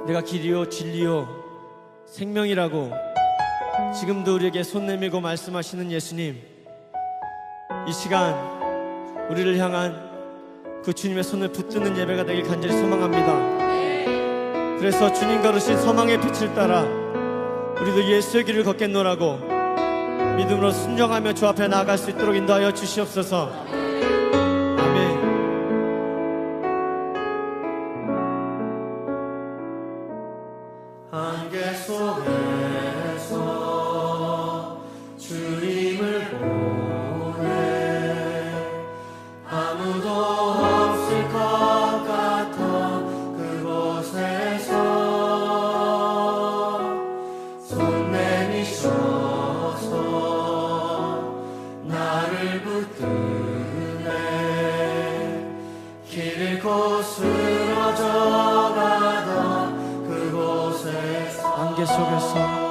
내가 길이요 진리요 생명이라고 지금도 우리에게 손 내밀고 말씀하시는 예수님, 이 시간 우리를 향한 그 주님의 손을 붙드는 예배가 되길 간절히 소망합니다. 그래서 주님 걸으신 소망의 빛을 따라 우리도 예수의 길을 걷겠노라고 믿음으로 순종하며 주 앞에 나아갈 수 있도록 인도하여 주시옵소서. 아멘. 안개 속에서 주님을 보내 아무도 없을 것 같아 그곳에서 손 내미셔서 나를 붙드네 길 잃고 쓰러져가다 그곳에서 안개 속에서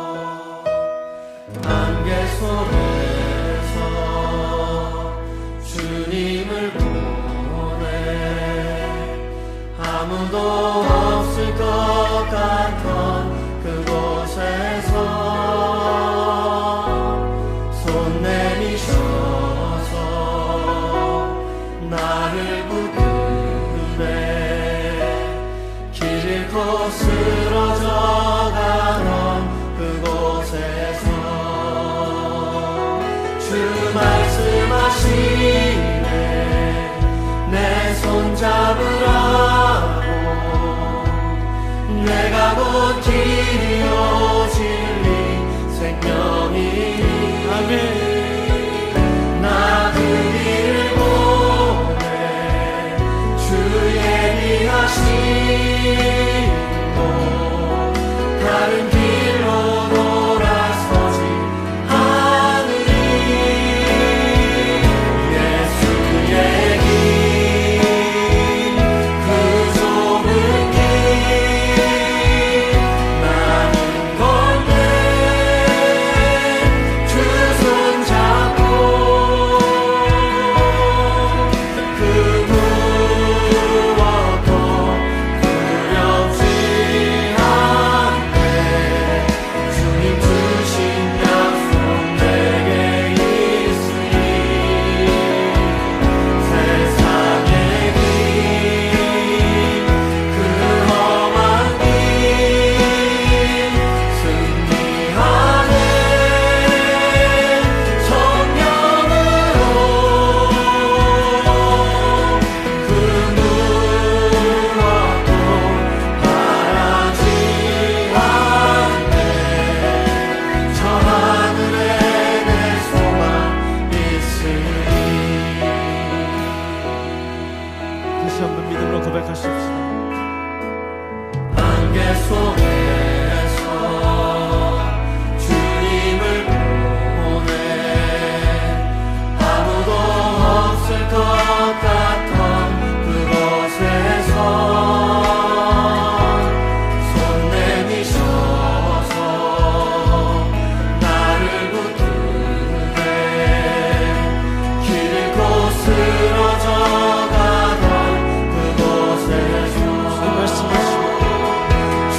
주님을 보내 아무도 없을 것 같던 그곳에서 손 내미셔서 나를 붙드네 길 잃고 쓰러져가던 그곳에서 주 말씀하시네 내 손 잡으라고 내가 곧 길이요 진리 생명이니 아멘. 나 그 길을 보내 주 예비하시고 다른 길로 돌아서지 않으리 예수의 길 그 좁은 길 나는 건데 주 손 잡고 그 무엇도 두렵지 않네 주님 주신 약속 내게 있으니 세상의 길 그 험한 길 승리하네 성령으로 그 무엇도 바라지 않네 저 하늘에 내 소망 있으니 다시 한번 믿음으로 고백하십시다. 안개 속에서 주님을 보내 아무도 없을 것 같던 그곳에서 손 내미셔서 나를 붙드네 길 잃고 쓰러져가던 그곳에서 주 말씀하시고 주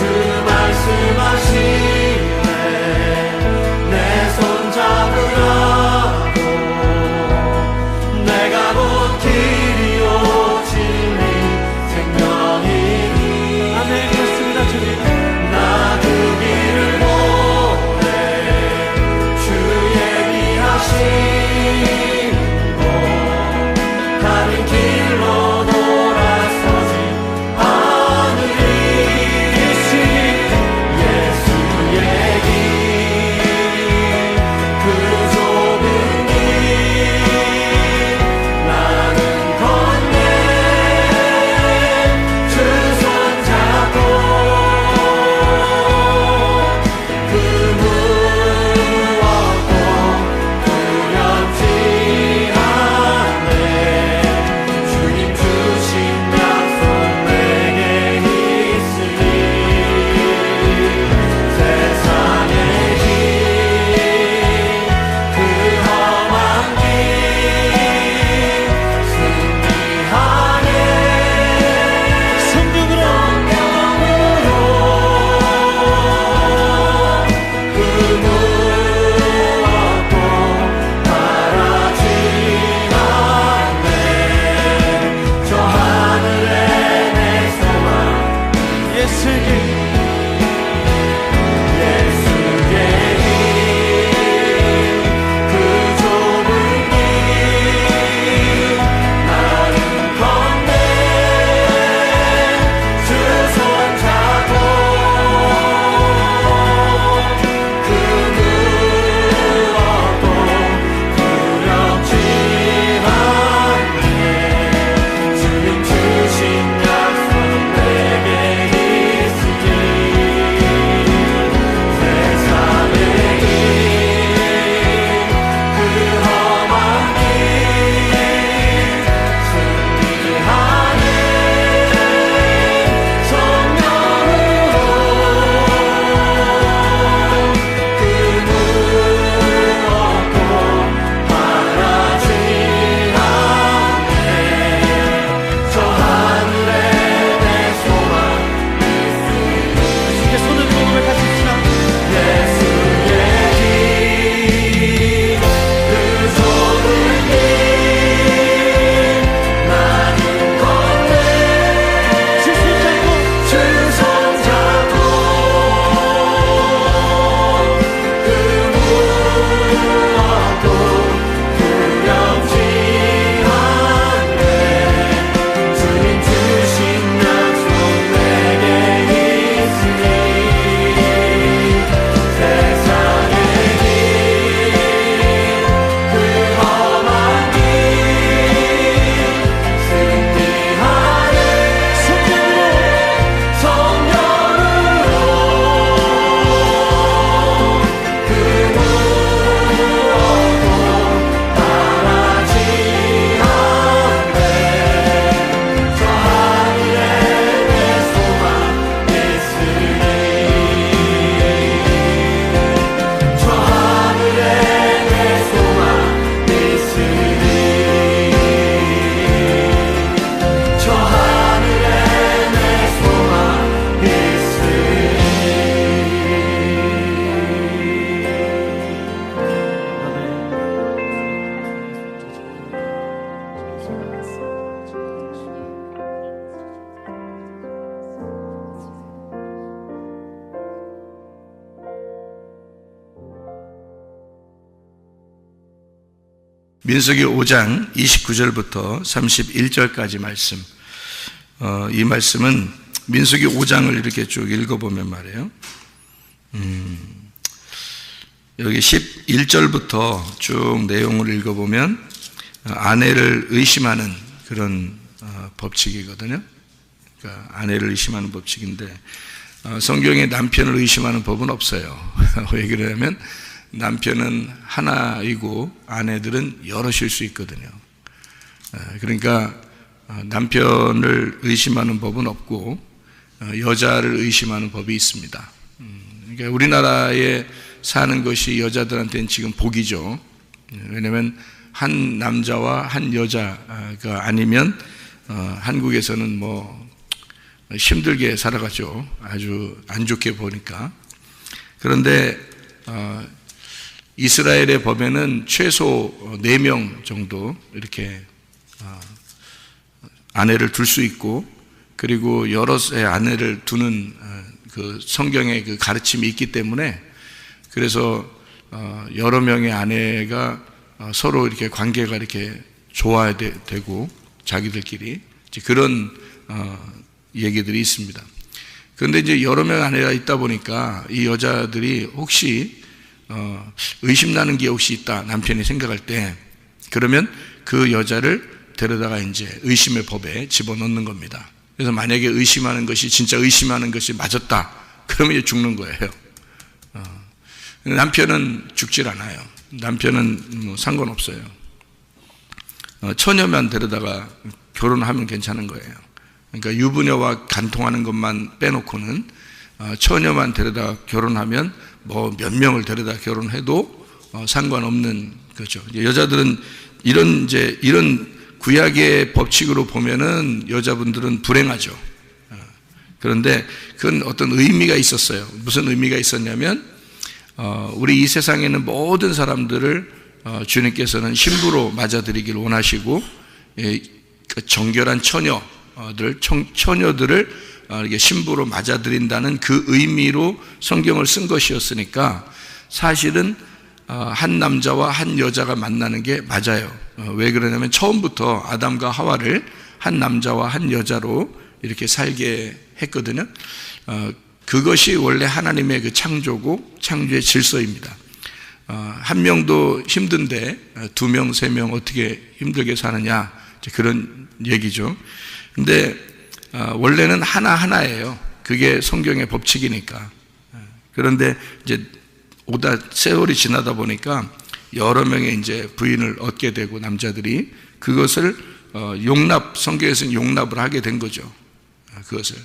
민수기 5장 29절부터 31절까지 말씀. 이 말씀은 민수기 5장을 이렇게 쭉 읽어보면 말이에요. 여기 11절부터 쭉 내용을 읽어보면 아내를 의심하는 그런 법칙이거든요. 그러니까 아내를 의심하는 법칙인데 성경에 남편을 의심하는 법은 없어요. 왜 그러냐면 남편은 하나이고 아내들은 여럿일 수 있거든요. 그러니까 남편을 의심하는 법은 없고 여자를 의심하는 법이 있습니다. 그러니까 우리나라에 사는 것이 여자들한테는 지금 복이죠. 왜냐하면 한 남자와 한 여자가 아니면 한국에서는 뭐 힘들게 살아가죠. 아주 안 좋게 보니까. 그런데 이스라엘의 법에는 최소 4명 정도 이렇게 아내를 둘 수 있고, 그리고 여럿의 아내를 두는 그 성경의 그 가르침이 있기 때문에, 그래서 여러 명의 아내가 서로 이렇게 관계가 이렇게 좋아야 되고 자기들끼리 그런 얘기들이 있습니다. 그런데 이제 여러 명의 아내가 있다 보니까 이 여자들이 혹시 의심나는 게 혹시 있다, 남편이 생각할 때, 그러면 그 여자를 데려다가 이제 의심의 법에 집어넣는 겁니다. 그래서 만약에 의심하는 것이 진짜 의심하는 것이 맞았다, 그러면 이제 죽는 거예요. 남편은 죽질 않아요. 남편은 뭐 상관없어요. 처녀만 데려다가 결혼하면 괜찮은 거예요. 그러니까 유부녀와 간통하는 것만 빼놓고는 처녀만 데려다 결혼하면 뭐 몇 명을 데려다 결혼해도 상관없는 거죠. 여자들은 이런 구약의 법칙으로 보면은 여자분들은 불행하죠. 그런데 그건 어떤 의미가 있었어요. 무슨 의미가 있었냐면 우리 이 세상에 있는 모든 사람들을 주님께서는 신부로 맞아들이기를 원하시고, 그 정결한 처녀들을 이렇게 신부로 맞아들인다는 그 의미로 성경을 쓴 것이었으니까 사실은 한 남자와 한 여자가 만나는 게 맞아요. 왜 그러냐면 처음부터 아담과 하와를 한 남자와 한 여자로 이렇게 살게 했거든요. 그것이 원래 하나님의 그 창조고 창조의 질서입니다. 한 명도 힘든데 2명, 3명 어떻게 힘들게 사느냐, 그런 얘기죠. 근데 원래는 하나예요. 그게 성경의 법칙이니까. 그런데 이제 세월이 지나다 보니까 여러 명의 이제 부인을 얻게 되고 남자들이 그것을 성경에서는 용납을 하게 된 거죠. 그것을.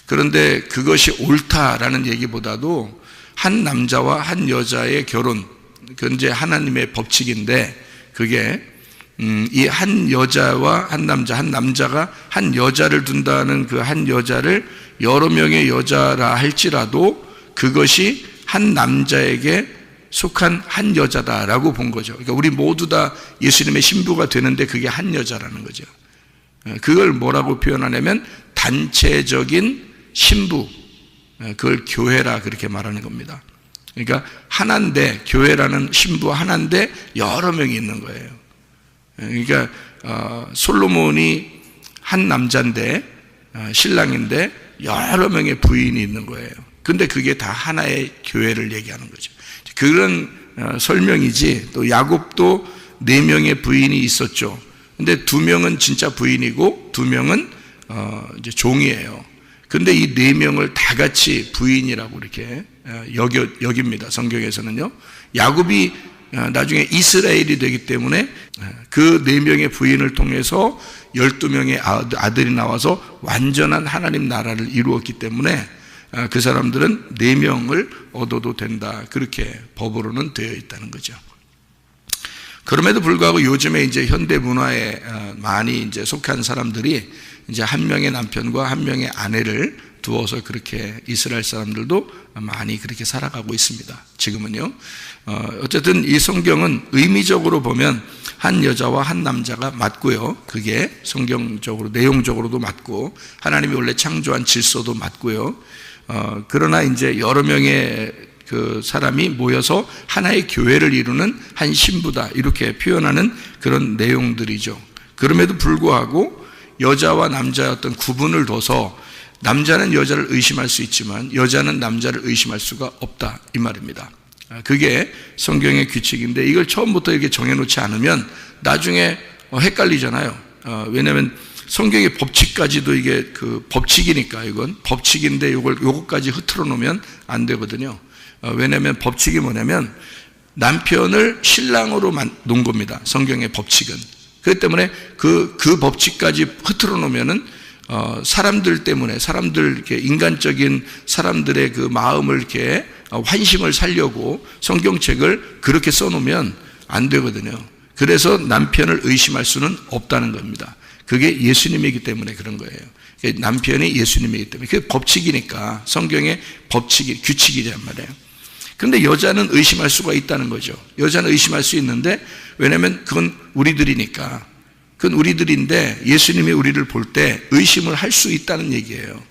그런데 그것이 옳다라는 얘기보다도 한 남자와 한 여자의 결혼, 그건 이제 하나님의 법칙인데, 그게 이 한 여자와 한 남자가 한 여자를 둔다는 그 한 여자를 여러 명의 여자라 할지라도 그것이 한 남자에게 속한 한 여자다라고 본 거죠. 그러니까 우리 모두 다 예수님의 신부가 되는데 그게 한 여자라는 거죠. 그걸 뭐라고 표현하냐면 단체적인 신부, 그걸 교회라 그렇게 말하는 겁니다. 그러니까 하나인데, 교회라는 신부 하나인데 여러 명이 있는 거예요. 그러니까 솔로몬이 한 남자인데, 신랑인데 여러 명의 부인이 있는 거예요. 근데 그게 다 하나의 교회를 얘기하는 거죠. 그런 설명이지. 또 야곱도 4명의 부인이 있었죠. 근데 2명은 진짜 부인이고 2명은 이제 종이에요. 근데 이 4명을 다 같이 부인이라고 이렇게 여깁니다. 성경에서는요. 야곱이 나중에 이스라엘이 되기 때문에 그 4명의 부인을 통해서 12명의 아들이 나와서 완전한 하나님 나라를 이루었기 때문에 그 사람들은 4명을 얻어도 된다, 그렇게 법으로는 되어 있다는 거죠. 그럼에도 불구하고 요즘에 이제 현대 문화에 많이 이제 속한 사람들이 이제 한 명의 남편과 한 명의 아내를 두어서 그렇게 이스라엘 사람들도 많이 그렇게 살아가고 있습니다. 지금은요. 어쨌든 이 성경은 의미적으로 보면 한 여자와 한 남자가 맞고요. 그게 성경적으로, 내용적으로도 맞고 하나님이 원래 창조한 질서도 맞고요. 그러나 이제 여러 명의 그 사람이 모여서 하나의 교회를 이루는 한 신부다, 이렇게 표현하는 그런 내용들이죠. 그럼에도 불구하고 여자와 남자의 어떤 구분을 둬서 남자는 여자를 의심할 수 있지만 여자는 남자를 의심할 수가 없다, 이 말입니다. 그게 성경의 규칙인데 이걸 처음부터 이렇게 정해놓지 않으면 나중에 헷갈리잖아요. 왜냐하면 성경의 법칙까지도 이게 그 법칙이니까, 이건 법칙인데 요것까지 흐트러 놓으면 안 되거든요. 왜냐하면 법칙이 뭐냐면 남편을 신랑으로 놓은 겁니다. 성경의 법칙은. 그렇기 때문에 그 법칙까지 흐트러 놓으면은 사람들 때문에, 사람들 이렇게 인간적인 사람들의 그 마음을 이렇게 환심을 살려고 성경책을 그렇게 써놓으면 안 되거든요. 그래서 남편을 의심할 수는 없다는 겁니다. 그게 예수님이기 때문에 그런 거예요. 남편이 예수님이기 때문에. 그게 법칙이니까, 성경의 법칙이, 규칙이란 말이에요. 그런데 여자는 의심할 수가 있다는 거죠. 여자는 의심할 수 있는데, 왜냐하면 그건 우리들이니까. 그건 우리들인데 예수님이 우리를 볼 때 의심을 할 수 있다는 얘기예요.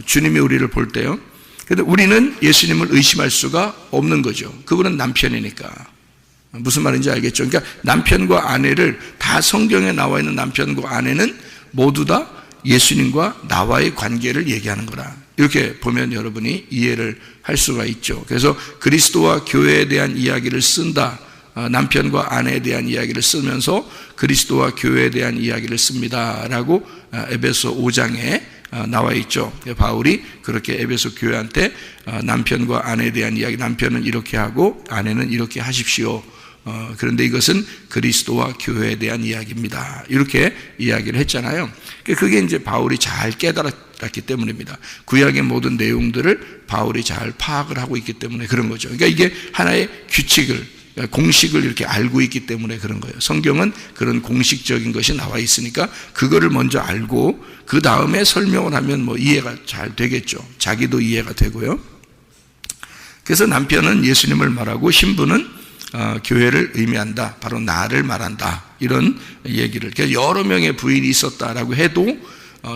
주님이 우리를 볼 때요. 그런데 우리는 예수님을 의심할 수가 없는 거죠. 그분은 남편이니까. 무슨 말인지 알겠죠? 그러니까 남편과 아내를, 다 성경에 나와 있는 남편과 아내는 모두 다 예수님과 나와의 관계를 얘기하는 거라, 이렇게 보면 여러분이 이해를 할 수가 있죠. 그래서 그리스도와 교회에 대한 이야기를 쓴다, 남편과 아내에 대한 이야기를 쓰면서 그리스도와 교회에 대한 이야기를 씁니다 라고 에베소 5장에 나와 있죠. 바울이 그렇게 에베소 교회한테 남편과 아내에 대한 이야기, 남편은 이렇게 하고 아내는 이렇게 하십시오. 그런데 이것은 그리스도와 교회에 대한 이야기입니다, 이렇게 이야기를 했잖아요. 그게 이제 바울이 잘 깨달았기 때문입니다. 구약의 모든 내용들을 바울이 잘 파악을 하고 있기 때문에 그런 거죠. 그러니까 이게 하나의 규칙을, 공식을 이렇게 알고 있기 때문에 그런 거예요. 성경은 그런 공식적인 것이 나와 있으니까 그거를 먼저 알고 그 다음에 설명을 하면 뭐 이해가 잘 되겠죠. 자기도 이해가 되고요. 그래서 남편은 예수님을 말하고 신부는 교회를 의미한다, 바로 나를 말한다, 이런 얘기를. 여러 명의 부인이 있었다라고 해도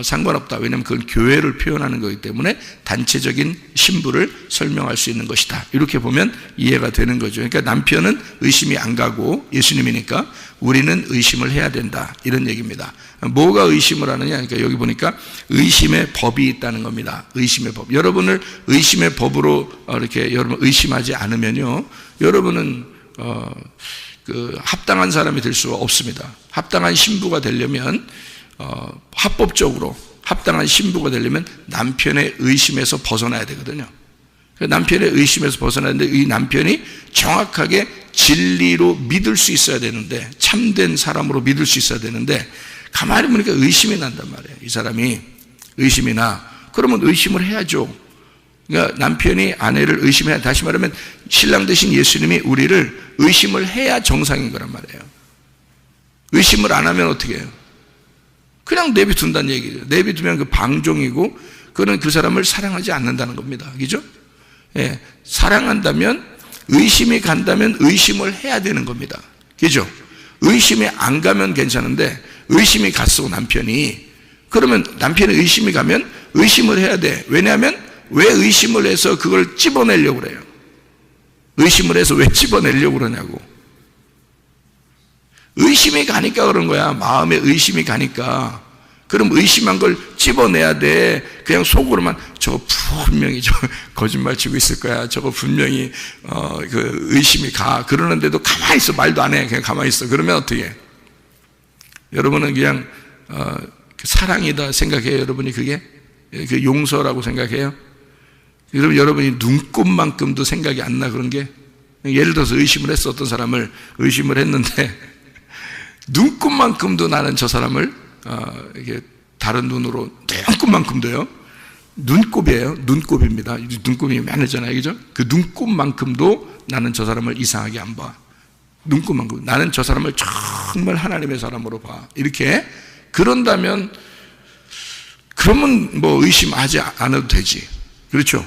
상관없다. 왜냐하면 그건 교회를 표현하는 거기 때문에 단체적인 신부를 설명할 수 있는 것이다, 이렇게 보면 이해가 되는 거죠. 그러니까 남편은 의심이 안 가고 예수님이니까 우리는 의심을 해야 된다, 이런 얘기입니다. 뭐가 의심을 하느냐? 그러니까 여기 보니까 의심의 법이 있다는 겁니다. 의심의 법. 여러분을 의심의 법으로 이렇게 여러분 의심하지 않으면요, 여러분은 그 합당한 사람이 될 수가 없습니다. 합당한 신부가 되려면 합법적으로 합당한 신부가 되려면 남편의 의심에서 벗어나야 되거든요. 남편의 의심에서 벗어나야 되는데 이 남편이 정확하게 진리로 믿을 수 있어야 되는데, 참된 사람으로 믿을 수 있어야 되는데 가만히 보니까 의심이 난단 말이에요. 이 사람이 의심이 나. 그러면 의심을 해야죠. 그러니까 남편이 아내를 의심해야, 다시 말하면 신랑 되신 예수님이 우리를 의심을 해야 정상인 거란 말이에요. 의심을 안 하면 어떻게 해요? 그냥 내비둔다는 얘기예요. 내비두면 그 방종이고, 그는 그 사람을 사랑하지 않는다는 겁니다. 그죠? 예, 사랑한다면, 의심이 간다면 의심을 해야 되는 겁니다. 그죠? 의심이 안 가면 괜찮은데 의심이 갔어, 남편이. 그러면 남편의 의심이 가면 의심을 해야 돼. 왜냐하면 왜 의심을 해서 그걸 찝어내려고 그래요? 의심을 해서 왜 찝어내려고 그러냐고. 의심이 가니까 그런 거야. 마음에 의심이 가니까. 그럼 의심한 걸 찝어내야 돼. 그냥 속으로만 저거 분명히 저 거짓말 치고 있을 거야. 저거 분명히 그 의심이 가. 그러는데도 가만히 있어. 말도 안 해. 그냥 가만히 있어. 그러면 어떻게 해? 여러분은 그냥 사랑이다 생각해요. 여러분이 그게 그 용서라고 생각해요. 그럼 여러분이 눈곱만큼도 생각이 안 나. 그런 게, 예를 들어서 의심을 했어. 어떤 사람을 의심을 했는데 눈곱만큼도 나는 저 사람을 이게 다른 눈으로, 눈곱만큼도요. 눈곱이에요. 눈곱입니다. 눈곱이 많잖아요. 그죠? 그 눈곱만큼도 나는 저 사람을 이상하게 안 봐. 눈곱만큼. 나는 저 사람을 정말 하나님의 사람으로 봐. 이렇게. 그런다면, 그러면 뭐 의심하지 않아도 되지. 그렇죠?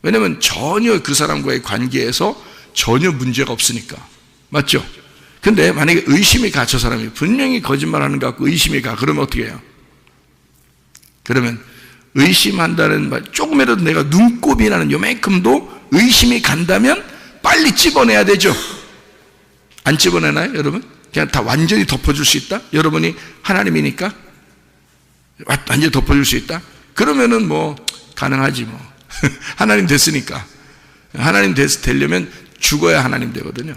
왜냐면 전혀 그 사람과의 관계에서 전혀 문제가 없으니까. 맞죠? 근데 만약에 의심이 가, 저 사람이 분명히 거짓말하는 것 같고 의심이 가, 그러면 어떻게 해요? 그러면 의심한다는 말, 조금이라도 내가 눈곱이라는 요만큼도 의심이 간다면 빨리 찝어내야 되죠. 안 찝어내나요, 여러분? 그냥 다 완전히 덮어줄 수 있다? 여러분이 하나님이니까 완전히 덮어줄 수 있다? 그러면은 뭐 가능하지 뭐. 하나님 됐으니까. 하나님 되려면 죽어야 하나님 되거든요.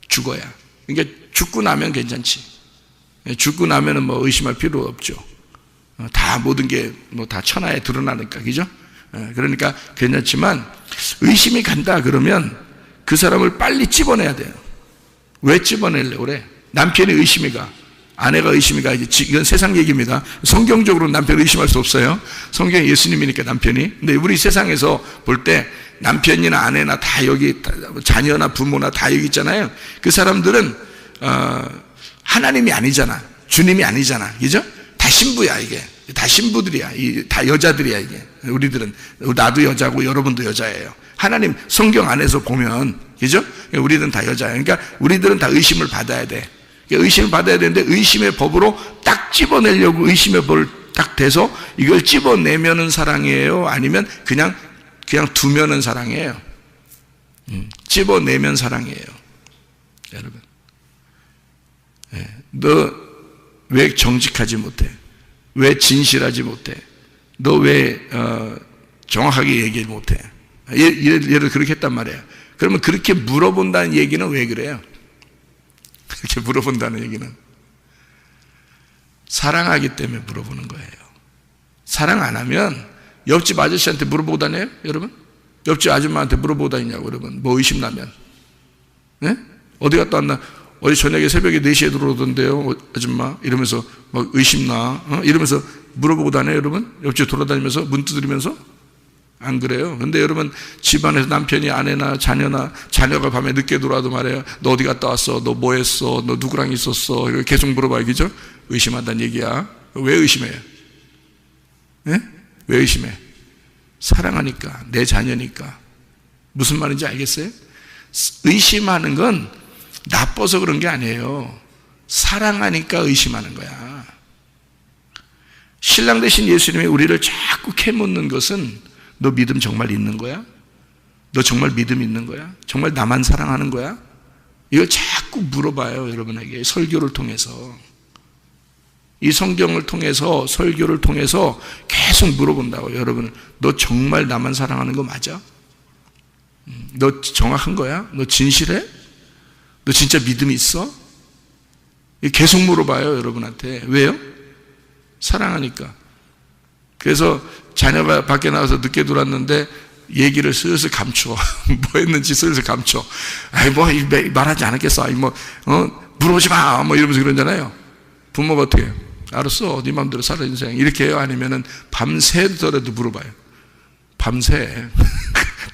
죽어야. 그러니까 죽고 나면 괜찮지. 죽고 나면은 뭐 의심할 필요 없죠. 다 모든 게 뭐 다 천하에 드러나니까, 그죠? 그러니까 괜찮지만 의심이 간다 그러면 그 사람을 빨리 찝어내야 돼요. 왜 찝어내려고 그래? 남편이 의심이 가, 아내가 의심이 가. 이건 세상 얘기입니다. 성경적으로 남편을 의심할 수 없어요. 성경이 예수님이니까 남편이. 근데 우리 세상에서 볼 때 남편이나 아내나 다 여기, 자녀나 부모나 다 여기 있잖아요. 그 사람들은 하나님이 아니잖아. 주님이 아니잖아. 그죠? 다 신부야, 이게. 다 신부들이야. 다 여자들이야, 이게. 우리들은, 나도 여자고 여러분도 여자예요. 하나님 성경 안에서 보면, 그죠? 우리들은 다 여자예요. 그러니까 우리들은 다 의심을 받아야 돼. 의심을 받아야 되는데 의심의 법으로 딱 집어내려고 의심의 법을 딱 대서 이걸 집어내면은 사랑이에요? 아니면 그냥 두면은 사랑이에요? 집어내면 사랑이에요. 여러분. 너 왜 정직하지 못해? 왜 진실하지 못해? 너 왜 정확하게 얘기 못해? 예를 그렇게 했단 말이에요. 그러면 그렇게 물어본다는 얘기는 왜 그래요? 그렇게 물어본다는 얘기는 사랑하기 때문에 물어보는 거예요. 사랑 안 하면 옆집 아저씨한테 물어보고 다녀요? 여러분? 옆집 아줌마한테 물어보고 다니냐고, 여러분. 뭐 의심나면. 네? 어디 갔다 왔나? 어제 저녁에 새벽에 4시에 들어오던데요, 아줌마. 이러면서 막 의심나? 이러면서 물어보고 다녀요, 여러분? 옆집 돌아다니면서 문 두드리면서? 안 그래요? 근데 여러분, 집안에서 남편이 아내나 자녀가 밤에 늦게 들어와도 말해요. 너 어디 갔다 왔어? 너 뭐 했어? 너 누구랑 있었어? 이렇게 계속 물어봐요, 그죠? 의심한다는 얘기야. 왜 의심해요? 네? 왜 의심해? 사랑하니까, 내 자녀니까. 무슨 말인지 알겠어요? 의심하는 건 나빠서 그런 게 아니에요. 사랑하니까 의심하는 거야. 신랑 되신 예수님이 우리를 자꾸 캐묻는 것은 너 믿음 정말 있는 거야? 너 정말 믿음 있는 거야? 정말 나만 사랑하는 거야? 이걸 자꾸 물어봐요, 여러분에게. 설교를 통해서. 이 성경을 통해서, 설교를 통해서 계속 물어본다고, 여러분. 너 정말 나만 사랑하는 거 맞아? 너 정확한 거야? 너 진실해? 너 진짜 믿음이 있어? 계속 물어봐요, 여러분한테. 왜요? 사랑하니까. 그래서 자녀가 밖에 나와서 늦게 들어왔는데 얘기를 슬슬 감춰. 뭐 했는지 슬슬 감춰. 아이, 뭐, 말하지 않았겠어. 아이, 뭐, 물어보지 마. 뭐 이러면서 그러잖아요. 부모가 어떻게 해요? 알았어. 네 맘대로 살아, 인생. 이렇게 해요? 아니면은 밤새더라도 물어봐요. 밤새.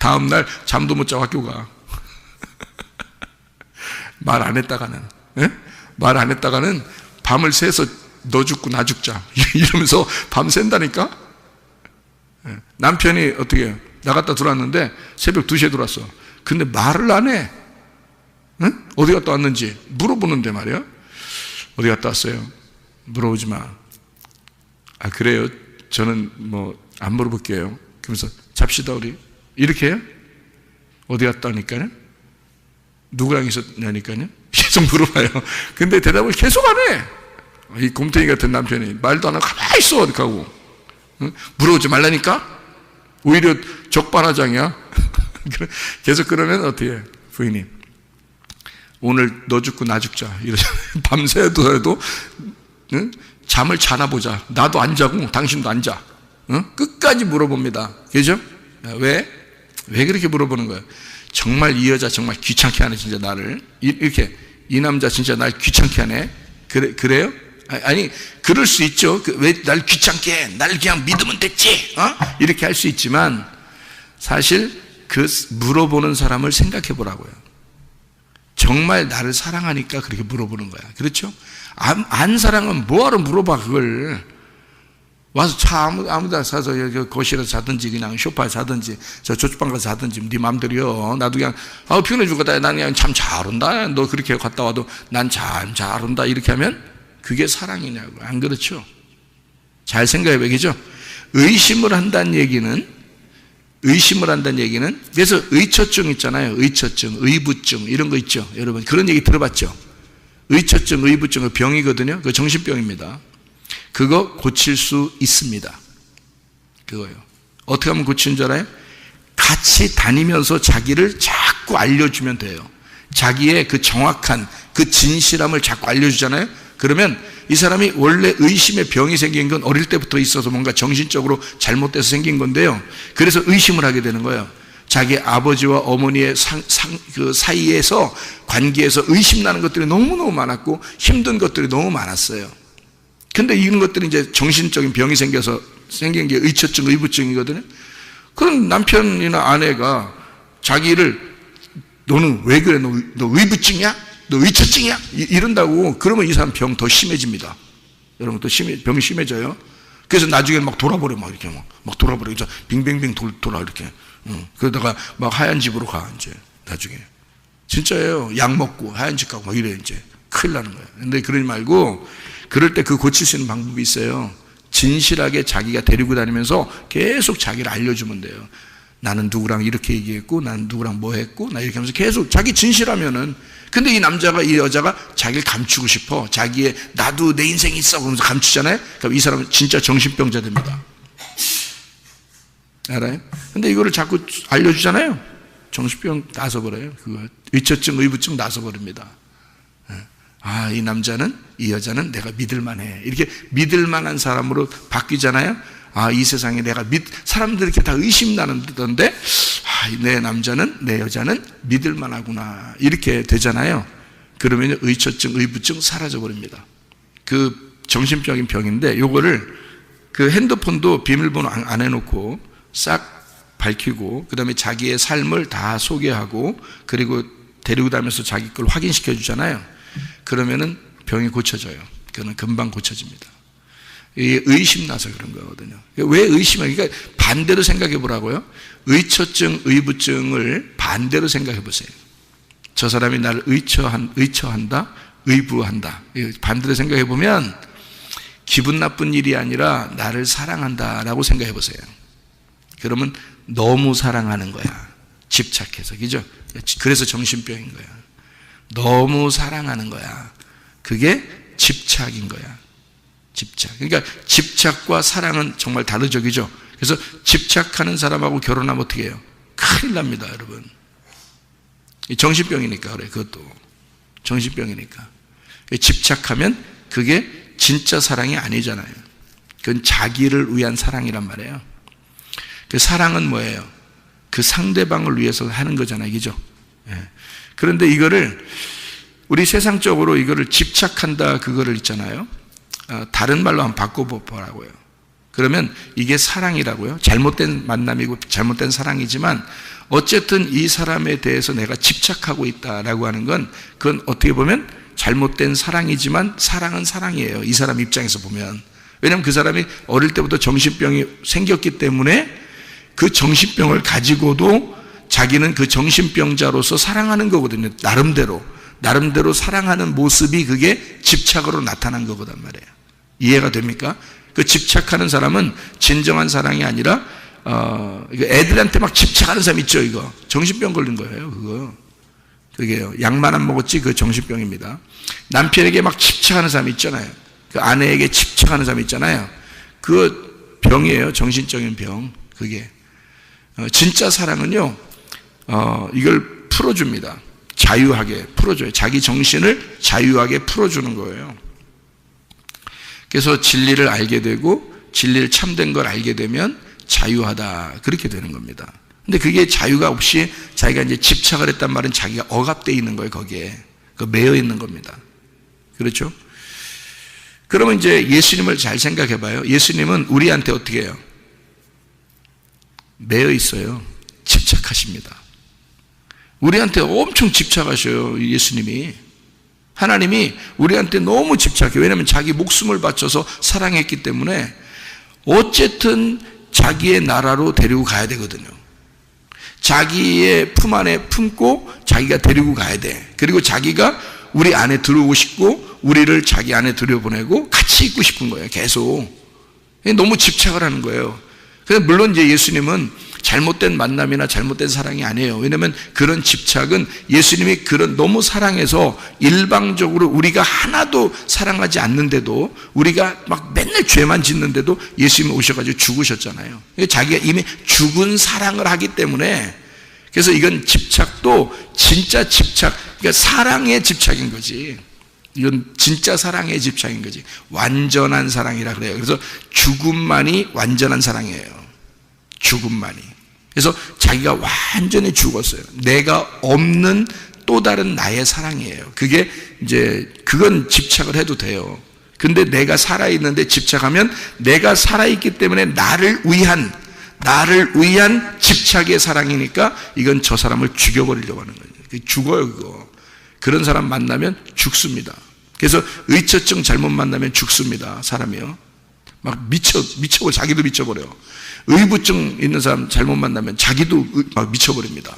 다음날 잠도 못 자고 학교 가. 말 안 했다가는, 예? 말 안 했다가는 밤을 새서 너 죽고 나 죽자. 이러면서 밤 샌다니까? 예. 남편이 어떻게 해요? 나갔다 들어왔는데 새벽 2시에 들어왔어. 근데 말을 안 해. 예? 어디 갔다 왔는지 물어보는데 말이야. 어디 갔다 왔어요? 물어보지 마. 아, 그래요? 저는 뭐 안 물어볼게요. 그러면서 잡시다 우리. 이렇게 해요? 어디 갔다 오니까요? 누구랑 있었냐니까요? 계속 물어봐요. 근데 대답을 계속 안 해. 이 곰탱이 같은 남편이 말도 안 하고 가만히 있어. 어디 가고. 응? 물어보지 말라니까? 오히려 적반하장이야. 계속 그러면 어떻게 해? 부인이 오늘 너 죽고 나 죽자 이러잖아요. 밤새도 응? 잠을 자나 보자. 나도 안 자고 당신도 안 자. 응? 끝까지 물어봅니다. 그죠? 왜 그렇게 물어보는 거예요? 정말 이 여자 정말 귀찮게 하네, 진짜 나를. 이렇게, 이 남자 진짜 날 귀찮게 하네. 그래요? 아니, 그럴 수 있죠. 왜 날 귀찮게 해? 날 그냥 믿으면 됐지. 이렇게 할 수 있지만, 사실 그 물어보는 사람을 생각해 보라고요. 정말 나를 사랑하니까 그렇게 물어보는 거야. 그렇죠? 안 사랑하면 뭐하러 물어봐, 그걸. 와서 차 아무데나 사서 거실에서 자든지 그냥 소파에 자든지 저 저축방 가서 자든지 네 맘대로요. 나도 그냥 피곤해 죽겠다. 난 그냥 참 잘 온다. 너 그렇게 갔다 와도 난 참 잘 온다. 이렇게 하면 그게 사랑이냐고. 안 그렇죠? 잘 생각해 보겠죠? 의심을 한다는 얘기는 그래서 의처증 있잖아요. 의처증, 의부증 이런 거 있죠. 여러분 그런 얘기 들어봤죠? 의처증, 의부증 병이거든요. 그 정신병입니다. 그거 고칠 수 있습니다. 그거요. 어떻게 하면 고치는 줄 알아요? 같이 다니면서 자기를 자꾸 알려주면 돼요. 자기의 그 정확한 그 진실함을 자꾸 알려주잖아요. 그러면 이 사람이 원래 의심의 병이 생긴 건 어릴 때부터 있어서 뭔가 정신적으로 잘못돼서 생긴 건데요. 그래서 의심을 하게 되는 거예요. 자기 아버지와 어머니의 그 사이에서 관계에서 의심나는 것들이 너무너무 많았고 힘든 것들이 너무 많았어요. 근데 이런 것들이 이제 정신적인 병이 생긴 게 의처증, 의부증이거든요. 그런 남편이나 아내가 자기를 너는 왜 그래? 너 의부증이야? 너 의처증이야? 이런다고 그러면 이 사람 병 더 심해집니다. 여러분 또 병이 심해져요. 그래서 나중에 막 돌아버려 이렇게 막 돌아버려. 그래서 빙빙빙 돌아 이렇게. 그러다가 막 하얀 집으로 가 이제 나중에. 진짜예요. 약 먹고 하얀 집 가고 막 이래 이제 큰일 나는 거예요. 근데 그러지 말고 그럴 때 그 고칠 수 있는 방법이 있어요. 진실하게 자기가 데리고 다니면서 계속 자기를 알려주면 돼요. 나는 누구랑 이렇게 얘기했고 나는 누구랑 뭐 했고 나 이렇게 하면서 계속 자기 진실하면은. 근데 이 여자가 자기를 감추고 싶어. 자기의 나도 내 인생이 있어 그러면서 감추잖아요. 그럼 이 사람은 진짜 정신병자 됩니다. 알아요? 근데 이거를 자꾸 알려주잖아요. 정신병 나서버려요. 그거 의처증, 의부증 나서버립니다. 이 남자는, 이 여자는 내가 믿을만해. 이렇게 믿을만한 사람으로 바뀌잖아요. 이 세상에 사람들이 이렇게 다 의심나는데, 내 남자는, 내 여자는 믿을만하구나. 이렇게 되잖아요. 그러면 의처증, 의부증 사라져버립니다. 그 정신병인 병인데, 요거를 그 핸드폰도 비밀번호 안 해놓고 싹 밝히고, 그 다음에 자기의 삶을 다 소개하고, 그리고 데리고 다니면서 자기 걸 확인시켜 주잖아요. 그러면은 병이 고쳐져요. 그거는 금방 고쳐집니다. 이게 의심나서 그런 거거든요. 왜 의심해? 그러니까 반대로 생각해 보라고요. 의처증, 의부증을 반대로 생각해 보세요. 저 사람이 나를 의처한다, 의부한다. 반대로 생각해 보면 기분 나쁜 일이 아니라 나를 사랑한다라고 생각해 보세요. 그러면 너무 사랑하는 거야. 집착해서. 그죠? 그래서 정신병인 거야. 너무 사랑하는 거야. 그게 집착인 거야. 집착. 그러니까 집착과 사랑은 정말 다르죠. 그죠? 그래서 집착하는 사람하고 결혼하면 어떻게 해요? 큰일 납니다, 여러분. 정신병이니까 그래, 그것도. 정신병이니까. 집착하면 그게 진짜 사랑이 아니잖아요. 그건 자기를 위한 사랑이란 말이에요. 그 사랑은 뭐예요? 그 상대방을 위해서 하는 거잖아요. 그죠? 그런데 이거를 우리 세상적으로 이거를 집착한다 그거를 있잖아요. 다른 말로 한번 바꿔보라고요. 그러면 이게 사랑이라고요. 잘못된 만남이고 잘못된 사랑이지만 어쨌든 이 사람에 대해서 내가 집착하고 있다라고 하는 건 그건 어떻게 보면 잘못된 사랑이지만 사랑은 사랑이에요. 이 사람 입장에서 보면. 왜냐하면 그 사람이 어릴 때부터 정신병이 생겼기 때문에 그 정신병을 가지고도 자기는 그 정신병자로서 사랑하는 거거든요. 나름대로 사랑하는 모습이 그게 집착으로 나타난 거거든 말이에요. 이해가 됩니까? 그 집착하는 사람은 진정한 사랑이 아니라 애들한테 막 집착하는 사람 있죠. 이거 정신병 걸린 거예요. 그게요. 약만 안 먹었지 그 정신병입니다. 남편에게 막 집착하는 사람 있잖아요. 그 아내에게 집착하는 사람 있잖아요. 그 병이에요. 정신적인 병. 그게 진짜 사랑은요. 이걸 풀어줍니다. 자유하게 풀어줘요. 자기 정신을 자유하게 풀어주는 거예요. 그래서 진리를 알게 되고 진리를 참된 걸 알게 되면 자유하다 그렇게 되는 겁니다. 근데 그게 자유가 없이 자기가 이제 집착을 했단 말은 자기가 억압되어 있는 거예요. 거기에 매여 있는 겁니다. 그렇죠? 그러면 이제 예수님을 잘 생각해 봐요. 예수님은 우리한테 어떻게 해요? 매여 있어요. 집착하십니다. 우리한테 엄청 집착하셔요. 예수님이. 하나님이 우리한테 너무 집착해요. 왜냐하면 자기 목숨을 바쳐서 사랑했기 때문에 어쨌든 자기의 나라로 데리고 가야 되거든요. 자기의 품 안에 품고 자기가 데리고 가야 돼. 그리고 자기가 우리 안에 들어오고 싶고 우리를 자기 안에 들여보내고 같이 있고 싶은 거예요. 계속. 너무 집착을 하는 거예요. 그래서 물론 이제 예수님은 잘못된 만남이나 잘못된 사랑이 아니에요. 왜냐하면 그런 집착은 예수님이 그런 너무 사랑해서 일방적으로 우리가 하나도 사랑하지 않는데도, 우리가 막 맨날 죄만 짓는데도 예수님이 오셔가지고 죽으셨잖아요. 자기가 이미 죽은 사랑을 하기 때문에, 그래서 이건 집착도 진짜 집착, 그러니까 사랑의 집착인 거지. 이건 진짜 사랑의 집착인 거지. 완전한 사랑이라 그래요. 그래서 죽음만이 완전한 사랑이에요. 죽음만이. 그래서 자기가 완전히 죽었어요. 내가 없는 또 다른 나의 사랑이에요. 그게 이제 그건 집착을 해도 돼요. 근데 내가 살아있는데 집착하면, 내가 살아있기 때문에 나를 위한 집착의 사랑이니까 이건 저 사람을 죽여버리려고 하는 거예요. 죽어요, 그거. 그런 사람 만나면 죽습니다. 그래서 의처증 잘못 만나면 죽습니다. 사람이요. 막 미쳐버려. 자기도 미쳐버려요. 의부증 있는 사람 잘못 만나면 자기도 막 미쳐버립니다.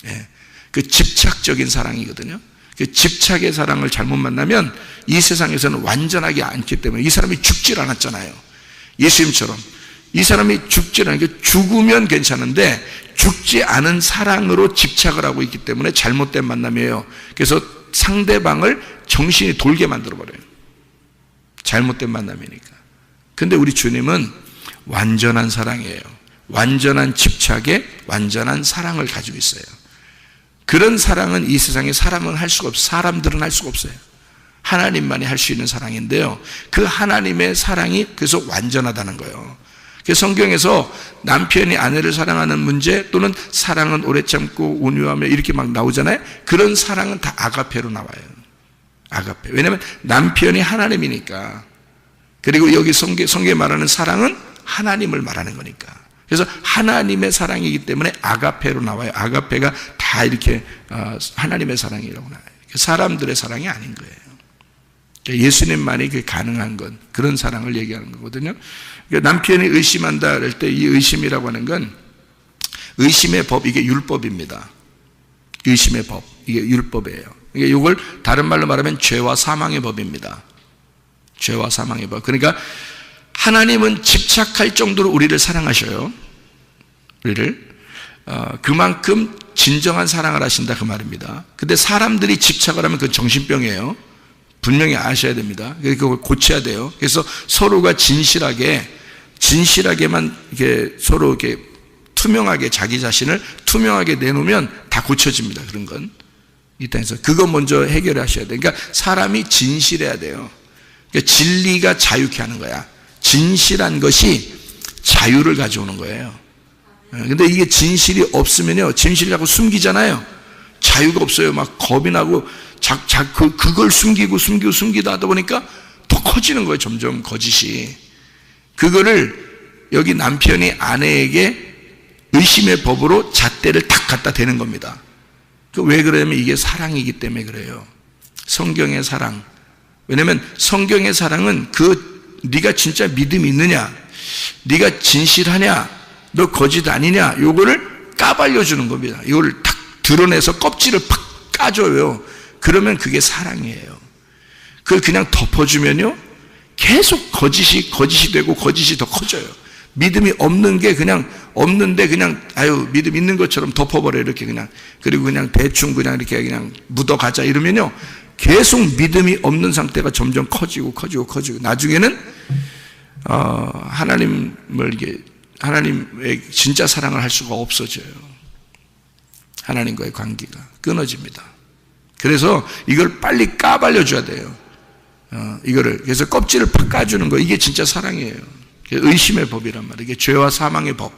예. 그 집착적인 사랑이거든요. 그 집착의 사랑을 잘못 만나면 이 세상에서는 완전하게 않기 때문에, 이 사람이 죽질 않았잖아요. 예수님처럼. 이 사람이 죽질 않으니까, 죽으면 괜찮은데 죽지 않은 사랑으로 집착을 하고 있기 때문에 잘못된 만남이에요. 그래서 상대방을 정신이 돌게 만들어버려요. 잘못된 만남이니까. 근데 우리 주님은 완전한 사랑이에요. 완전한 집착에 완전한 사랑을 가지고 있어요. 그런 사랑은 이 세상에 사람은 할 수가 없어요. 사람들은 할 수가 없어요. 하나님만이 할 수 있는 사랑인데요, 그 하나님의 사랑이 그래서 완전하다는 거예요. 그래서 성경에서 남편이 아내를 사랑하는 문제, 또는 사랑은 오래 참고 온유하며 이렇게 막 나오잖아요. 그런 사랑은 다 아가페로 나와요. 아가페. 왜냐하면 남편이 하나님이니까. 그리고 여기 성경에 말하는 사랑은 하나님을 말하는 거니까. 그래서 하나님의 사랑이기 때문에 아가페로 나와요. 아가페가 다 이렇게 하나님의 사랑이라고 나와요. 사람들의 사랑이 아닌 거예요. 예수님만이 그게 가능한 건, 그런 사랑을 얘기하는 거거든요. 남편이 의심한다 그럴 때 이 의심이라고 하는 건, 의심의 법, 이게 율법입니다. 의심의 법, 이게 율법이에요. 이걸 다른 말로 말하면 죄와 사망의 법입니다. 죄와 사망의 법. 그러니까 하나님은 집착할 정도로 우리를 사랑하셔요. 우리를 그만큼 진정한 사랑을 하신다, 그 말입니다. 근데 사람들이 집착을 하면 그건 정신병이에요. 분명히 아셔야 됩니다. 그걸 고쳐야 돼요. 그래서 서로가 진실하게만 이렇게 서로 이렇게 투명하게, 자기 자신을 투명하게 내놓으면 다 고쳐집니다. 그런 건 이 땅에서 그거 먼저 해결하셔야 돼요. 그러니까 사람이 진실해야 돼요. 그러니까 진리가 자유케 하는 거야. 진실한 것이 자유를 가져오는 거예요. 근데 이게 진실이 없으면요, 진실을 자꾸 숨기잖아요. 자유가 없어요. 막 겁이 나고 그걸 숨기다 하다 보니까 더 커지는 거예요. 점점 거짓이. 그거를 여기 남편이 아내에게 의심의 법으로 잣대를 탁 갖다 대는 겁니다. 왜 그러냐면 이게 사랑이기 때문에 그래요. 성경의 사랑. 왜냐면 성경의 사랑은 네가 진짜 믿음이 있느냐, 네가 진실하냐, 너 거짓 아니냐, 요거를 까발려 주는 겁니다. 이걸 탁 드러내서 껍질을 팍 까줘요. 그러면 그게 사랑이에요. 그걸 그냥 덮어주면요, 계속 거짓이 되고 거짓이 더 커져요. 믿음이 없는 게 그냥 없는데 그냥 믿음 있는 것처럼 덮어버려요. 이렇게 그냥. 그리고 그냥 대충 그냥 이렇게 그냥 묻어가자 이러면요, 계속 믿음이 없는 상태가 점점 커지고 나중에는 하나님의 진짜 사랑을 할 수가 없어져요. 하나님과의 관계가 끊어집니다. 그래서 이걸 빨리 까발려 줘야 돼요. 그래서 껍질을 팍 까주는 거, 이게 진짜 사랑이에요. 의심의 법이란 말이에요. 이게 죄와 사망의 법.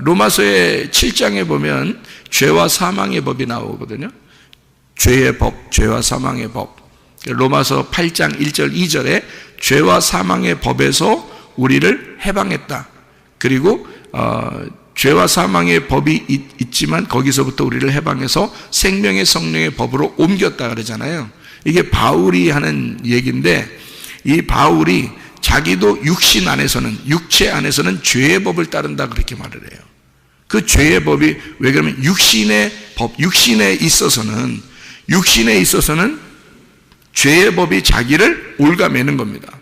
로마서의 7장에 보면 죄와 사망의 법이 나오거든요. 죄의 법, 죄와 사망의 법. 로마서 8장 1절 2절에 죄와 사망의 법에서 우리를 해방했다. 그리고 죄와 사망의 법이 있지만 거기서부터 우리를 해방해서 생명의 성령의 법으로 옮겼다 그러잖아요. 이게 바울이 하는 얘기인데, 이 바울이 자기도 육체 안에서는 죄의 법을 따른다 그렇게 말을 해요. 그 죄의 법이 왜 그러면 육신의 법, 육신에 있어서는 죄의 법이 자기를 올가매는 겁니다.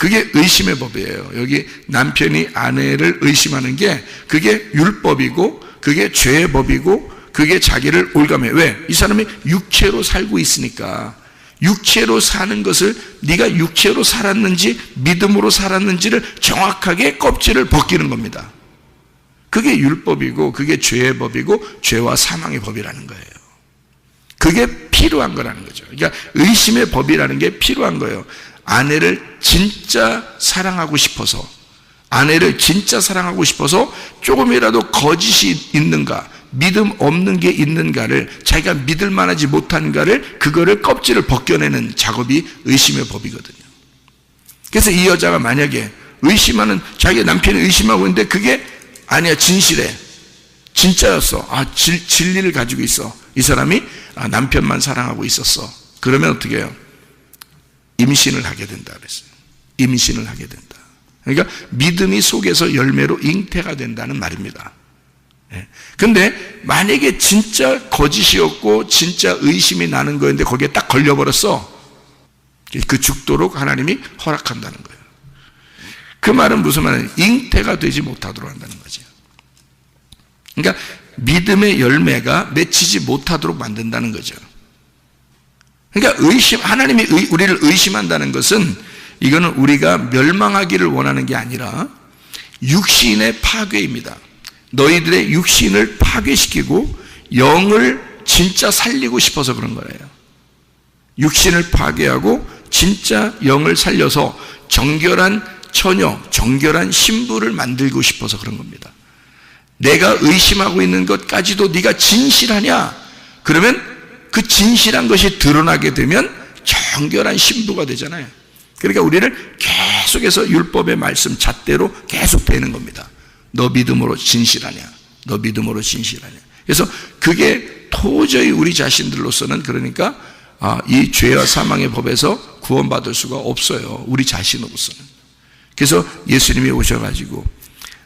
그게 의심의 법이에요. 여기 남편이 아내를 의심하는 게 그게 율법이고 그게 죄의 법이고 그게 자기를 올가매요. 왜? 이 사람이 육체로 살고 있으니까. 육체로 사는 것을 네가 육체로 살았는지 믿음으로 살았는지를 정확하게 껍질을 벗기는 겁니다. 그게 율법이고 그게 죄의 법이고 죄와 사망의 법이라는 거예요. 그게 필요한 거라는 거죠. 그러니까 의심의 법이라는 게 필요한 거예요. 아내를 진짜 사랑하고 싶어서, 아내를 진짜 사랑하고 싶어서 조금이라도 거짓이 있는가, 믿음 없는 게 있는가를, 자기가 믿을 만하지 못한가를, 그거를 껍질을 벗겨내는 작업이 의심의 법이거든요. 그래서 이 여자가 만약에 의심하는, 자기 남편이 의심하고 있는데 그게 아니야, 진실해, 진짜였어, 진리를 가지고 있어, 이 사람이 남편만 사랑하고 있었어, 그러면 어떻게 해요? 임신을 하게 된다 그랬어요. 임신을 하게 된다. 그러니까 믿음이 속에서 열매로 잉태가 된다는 말입니다. 근데 만약에 진짜 거짓이었고 진짜 의심이 나는 거였는데 거기에 딱 걸려버렸어. 그 죽도록 하나님이 허락한다는 거예요. 그 말은 무슨 말이에요? 잉태가 되지 못하도록 한다는 거죠. 그러니까 믿음의 열매가 맺히지 못하도록 만든다는 거죠. 그러니까 하나님이 우리를 의심한다는 것은, 이거는 우리가 멸망하기를 원하는 게 아니라 육신의 파괴입니다. 너희들의 육신을 파괴시키고 영을 진짜 살리고 싶어서 그런 거예요. 육신을 파괴하고 진짜 영을 살려서 정결한 처녀, 정결한 신부를 만들고 싶어서 그런 겁니다. 내가 의심하고 있는 것까지도 네가 진실하냐? 그러면 그 진실한 것이 드러나게 되면 정결한 신부가 되잖아요. 그러니까 우리를 계속해서 율법의 말씀 잣대로 계속 배는 겁니다. 너 믿음으로 진실하냐? 너 믿음으로 진실하냐? 그래서 그게 도저히 우리 자신들로서는, 그러니까 이 죄와 사망의 법에서 구원받을 수가 없어요. 우리 자신으로서는. 그래서 예수님이 오셔가지고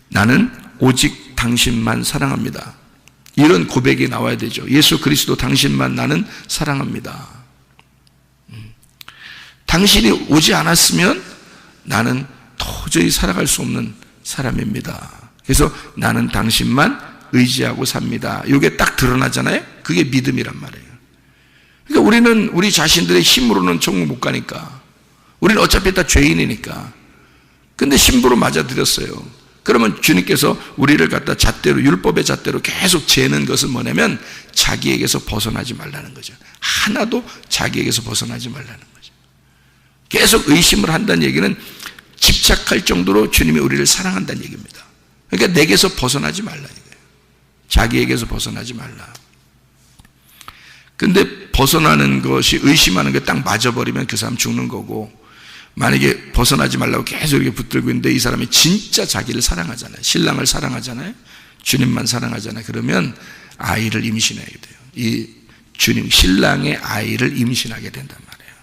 나는 오직 당신만 사랑합니다, 이런 고백이 나와야 되죠. 예수 그리스도 당신만 나는 사랑합니다. 당신이 오지 않았으면 나는 도저히 살아갈 수 없는 사람입니다. 그래서 나는 당신만 의지하고 삽니다. 이게 딱 드러나잖아요. 그게 믿음이란 말이에요. 그러니까 우리는 우리 자신들의 힘으로는 천국 못 가니까, 우리는 어차피 다 죄인이니까. 근데 신부로 맞아들였어요. 그러면 주님께서 우리를 갖다 잣대로, 율법의 잣대로 계속 재는 것은 뭐냐면 자기에게서 벗어나지 말라는 거죠. 하나도 자기에게서 벗어나지 말라는 거죠. 계속 의심을 한다는 얘기는 집착할 정도로 주님이 우리를 사랑한다는 얘기입니다. 그러니까 내게서 벗어나지 말라 이거예요. 자기에게서 벗어나지 말라. 근데 벗어나는 것이, 의심하는 게 딱 맞아버리면 그 사람 죽는 거고, 만약에 벗어나지 말라고 계속 이렇게 붙들고 있는데 이 사람이 진짜 자기를 사랑하잖아요. 신랑을 사랑하잖아요. 주님만 사랑하잖아요. 그러면 아이를 임신하게 돼요. 이 주님, 신랑의 아이를 임신하게 된단 말이에요.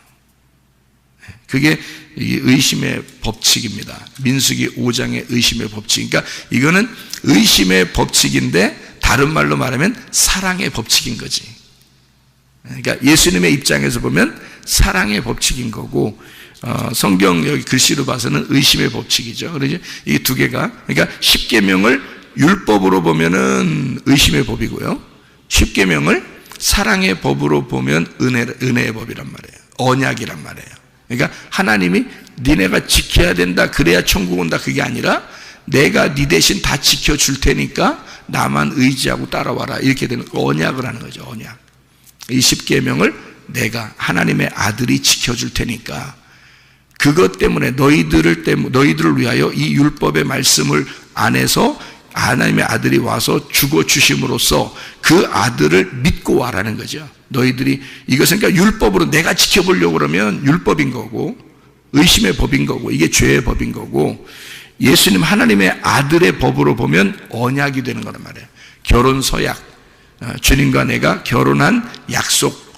그게 이 의심의 법칙입니다. 민수기 5장의 의심의 법칙. 그러니까 이거는 의심의 법칙인데 다른 말로 말하면 사랑의 법칙인 거지. 그러니까 예수님의 입장에서 보면 사랑의 법칙인 거고, 성경 여기 글씨로 봐서는 의심의 법칙이죠. 그러죠? 이 두 개가, 그러니까 십계명을 율법으로 보면은 의심의 법이고요, 십계명을 사랑의 법으로 보면 은혜의 법이란 말이에요. 언약이란 말이에요. 그러니까 하나님이 니네가 지켜야 된다, 그래야 천국 온다, 그게 아니라 내가 네 대신 다 지켜줄 테니까 나만 의지하고 따라와라, 이렇게 되는 언약을 하는 거죠. 언약. 이 십계명을 내가, 하나님의 아들이 지켜줄 테니까, 그것 때문에 너희들을 위하여 이 율법의 말씀을 안에서 하나님의 아들이 와서 죽어 주심으로써 그 아들을 믿고 와라는 거죠. 너희들이 이것은, 그러니까 율법으로 내가 지켜보려고 그러면 율법인 거고, 의심의 법인 거고, 이게 죄의 법인 거고, 예수님 하나님의 아들의 법으로 보면 언약이 되는 거란 말이에요. 결혼 서약, 주님과 내가 결혼한 약속,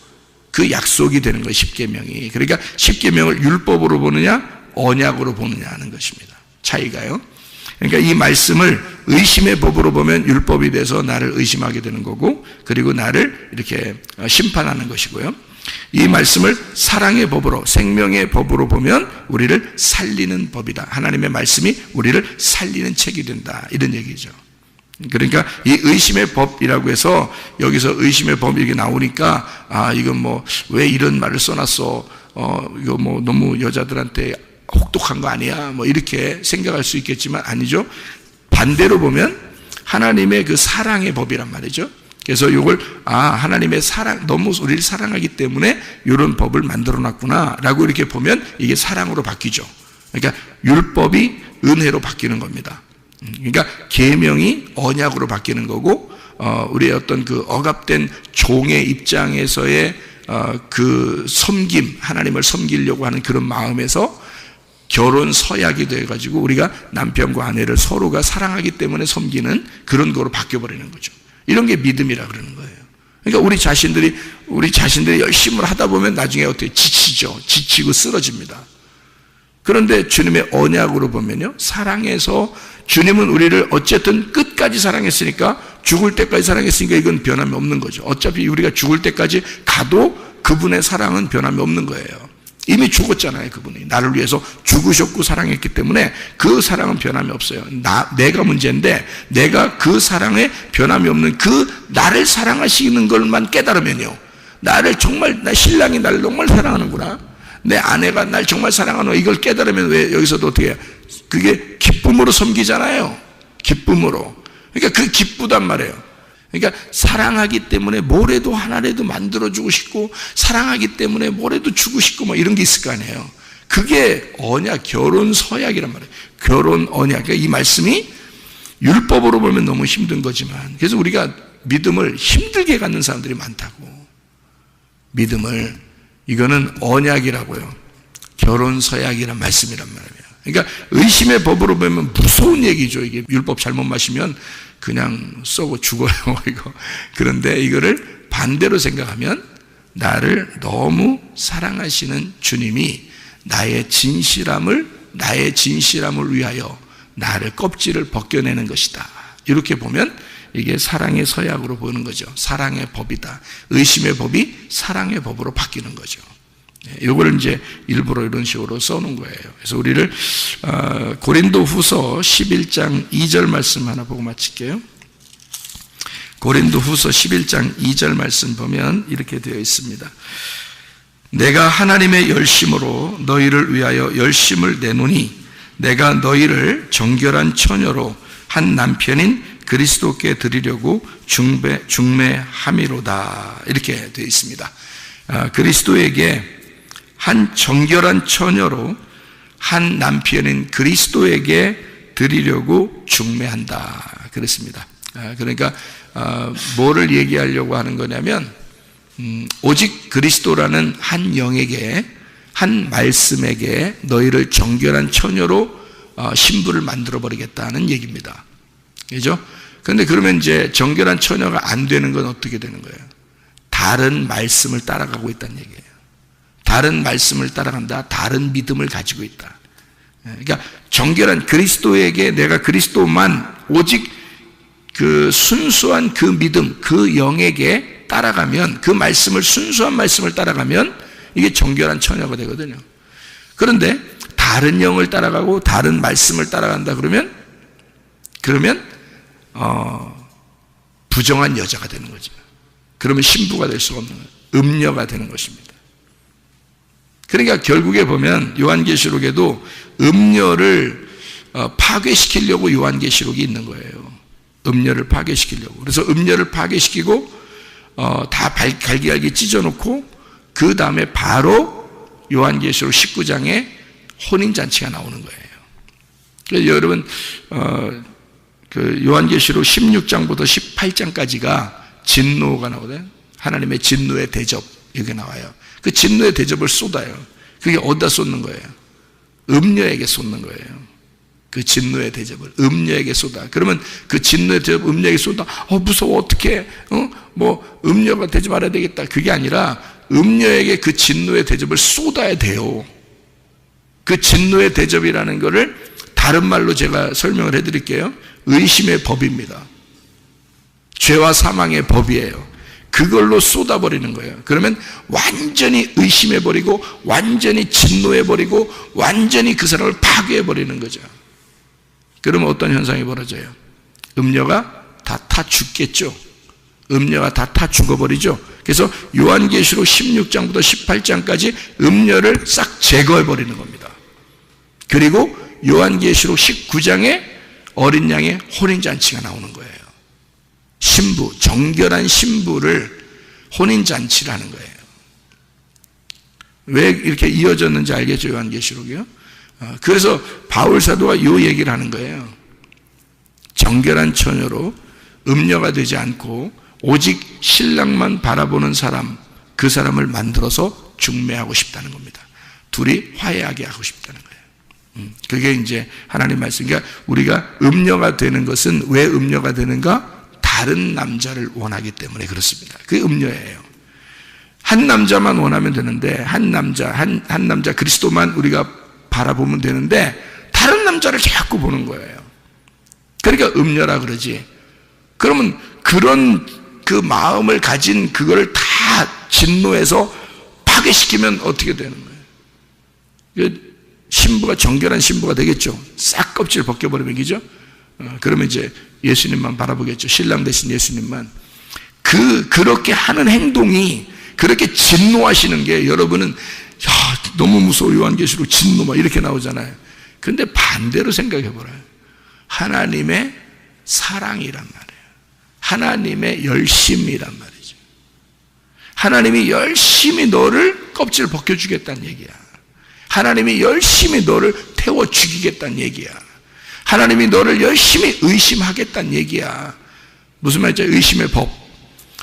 그 약속이 되는 거예요, 십계명이. 그러니까 십계명을 율법으로 보느냐 언약으로 보느냐 하는 것입니다. 차이가요. 그러니까 이 말씀을 의심의 법으로 보면 율법이 돼서 나를 의심하게 되는 거고, 그리고 나를 이렇게 심판하는 것이고요. 이 말씀을 사랑의 법으로, 생명의 법으로 보면 우리를 살리는 법이다. 하나님의 말씀이 우리를 살리는 책이 된다. 이런 얘기죠. 그러니까 이 의심의 법이라고 해서 여기서 의심의 법이 이렇게 나오니까 이건 뭐 왜 이런 말을 써놨어? 이거 뭐 너무 여자들한테 혹독한 거 아니야? 뭐 이렇게 생각할 수 있겠지만 아니죠. 반대로 보면 하나님의 그 사랑의 법이란 말이죠. 그래서 이걸 하나님의 사랑, 너무 우리를 사랑하기 때문에 이런 법을 만들어놨구나 라고 이렇게 보면 이게 사랑으로 바뀌죠. 그러니까 율법이 은혜로 바뀌는 겁니다. 그러니까 계명이 언약으로 바뀌는 거고, 우리의 어떤 그 억압된 종의 입장에서의 그 섬김, 하나님을 섬기려고 하는 그런 마음에서 결혼 서약이 돼가지고 우리가 남편과 아내를 서로가 사랑하기 때문에 섬기는 그런 거로 바뀌어버리는 거죠. 이런 게 믿음이라 그러는 거예요. 그러니까 우리 자신들이 열심히 하다 보면 나중에 어떻게 지치고 쓰러집니다. 그런데 주님의 언약으로 보면요, 사랑해서 주님은 우리를 어쨌든 끝까지 사랑했으니까, 죽을 때까지 사랑했으니까 이건 변함이 없는 거죠. 어차피 우리가 죽을 때까지 가도 그분의 사랑은 변함이 없는 거예요. 이미 죽었잖아요. 그분이 나를 위해서 죽으셨고 사랑했기 때문에 그 사랑은 변함이 없어요. 내가 문제인데, 내가 그 사랑에 변함이 없는 그 나를 사랑하시는 것만 깨달으면요, 내 신랑이 나를 정말 사랑하는구나, 내 아내가 날 정말 사랑하는구나, 이걸 깨달으면 왜 여기서도 어떻게 해요? 그게 기쁨으로 섬기잖아요. 기쁨으로. 그러니까 그 기쁘단 말이에요. 그러니까 사랑하기 때문에 뭐래도 하나라도 만들어주고 싶고, 사랑하기 때문에 뭐래도 주고 싶고 뭐 이런 게 있을 거 아니에요. 그게 언약, 결혼 서약이란 말이에요. 결혼 언약. 그러니까 이 말씀이 율법으로 보면 너무 힘든 거지만, 그래서 우리가 믿음을 힘들게 갖는 사람들이 많다고. 믿음을, 이거는 언약이라고요. 결혼 서약이란 말씀이란 말이에요. 그러니까 의심의 법으로 보면 무서운 얘기죠. 이게 율법 잘못 마시면 그냥 쏘고 죽어요, 이거. 그런데 이거를 반대로 생각하면, 나를 너무 사랑하시는 주님이 나의 진실함을 위하여 나를 껍질을 벗겨내는 것이다. 이렇게 보면 이게 사랑의 서약으로 보는 거죠. 사랑의 법이다. 의심의 법이 사랑의 법으로 바뀌는 거죠. 이걸 이제 일부러 이런 식으로 써놓은 거예요. 그래서 우리를 고린도 후서 11장 2절 말씀 하나 보고 마칠게요. 고린도 후서 11장 2절 말씀 보면 이렇게 되어 있습니다. 내가 하나님의 열심으로 너희를 위하여 열심을 내노니, 내가 너희를 정결한 처녀로 한 남편인 그리스도께 드리려고 중매함이로다. 이렇게 되어 있습니다. 그리스도에게, 한 정결한 처녀로 한 남편인 그리스도에게 드리려고 중매한다. 그렇습니다. 그러니까 뭐를 얘기하려고 하는 거냐면, 오직 그리스도라는 한 영에게, 한 말씀에게 너희를 정결한 처녀로 신부를 만들어 버리겠다는 얘기입니다. 그죠? 그런데 그러면 이제 정결한 처녀가 안 되는 건 어떻게 되는 거예요? 다른 말씀을 따라가고 있다는 얘기예요. 다른 말씀을 따라간다. 다른 믿음을 가지고 있다. 그러니까 정결한 그리스도에게, 내가 그리스도만, 오직 그 순수한 그 믿음, 그 영에게 따라가면, 그 말씀을, 순수한 말씀을 따라가면 이게 정결한 처녀가 되거든요. 그런데 다른 영을 따라가고 다른 말씀을 따라간다 그러면 부정한 여자가 되는 거죠. 그러면 신부가 될 수가 없는 거예요. 음녀가 되는 것입니다. 그러니까 결국에 보면 요한계시록에도 음녀를 파괴시키려고 요한계시록이 있는 거예요. 음녀를 파괴시키려고. 그래서 음녀를 파괴시키고 다 갈기갈기 찢어놓고 그 다음에 바로 요한계시록 19장에 혼인잔치가 나오는 거예요. 그래서 여러분 그 요한계시록 16장부터 18장까지가 진노가 나오거든요. 하나님의 진노의 대접, 이게 나와요. 그 진노의 대접을 쏟아요. 그게 어디다 쏟는 거예요? 음녀에게 쏟는 거예요. 그 진노의 대접을 음녀에게 쏟아. 그러면 그 진노의 대접 음녀에게 쏟아. 무서워, 어떡해, 뭐 음녀가 되지 말아야 되겠다. 그게 아니라 음녀에게 그 진노의 대접을 쏟아야 돼요. 그 진노의 대접이라는 거를 다른 말로 제가 설명을 해드릴게요. 의심의 법입니다. 죄와 사망의 법이에요. 그걸로 쏟아버리는 거예요. 그러면 완전히 의심해버리고 완전히 진노해버리고 완전히 그 사람을 파괴해버리는 거죠. 그러면 어떤 현상이 벌어져요? 음녀가 다 타 죽겠죠. 음녀가 다 타 죽어버리죠. 그래서 요한계시록 16장부터 18장까지 음녀를 싹 제거해버리는 겁니다. 그리고 요한계시록 19장에 어린 양의 혼인잔치가 나오는 거예요. 신부, 정결한 신부를 혼인잔치를 하는 거예요. 왜 이렇게 이어졌는지 알겠죠? 요한계시록이요. 그래서 바울 사도가 이 얘기를 하는 거예요. 정결한 처녀로 음녀가 되지 않고 오직 신랑만 바라보는 사람, 그 사람을 만들어서 중매하고 싶다는 겁니다. 둘이 화해하게 하고 싶다는 거예요. 그게 이제 하나님 말씀. 그러니까 우리가 음녀가 되는 것은 왜 음녀가 되는가? 다른 남자를 원하기 때문에 그렇습니다. 그게 음녀예요. 한 남자만 원하면 되는데 한 남자 그리스도만 우리가 바라보면 되는데 다른 남자를 자꾸 보는 거예요. 그러니까 음녀라 그러지. 그러면 그런 그 마음을 가진 그거를 다 진노해서 파괴시키면 어떻게 되는 거예요? 신부가 정결한 신부가 되겠죠. 싹 껍질 벗겨버리면 이죠. 그러면 이제 예수님만 바라보겠죠. 신랑 대신 예수님만. 그렇게 하는 행동이 그렇게 진노하시는 게 여러분은 너무 무서워 요한계시록 진노 막 이렇게 나오잖아요. 그런데 반대로 생각해 보라요. 하나님의 사랑이란 말이에요. 하나님의 열심이란 말이죠. 하나님이 열심히 너를 껍질 벗겨주겠다는 얘기야. 하나님이 열심히 너를 태워 죽이겠다는 얘기야. 하나님이 너를 열심히 의심하겠다는 얘기야. 무슨 말이죠? 의심의 법.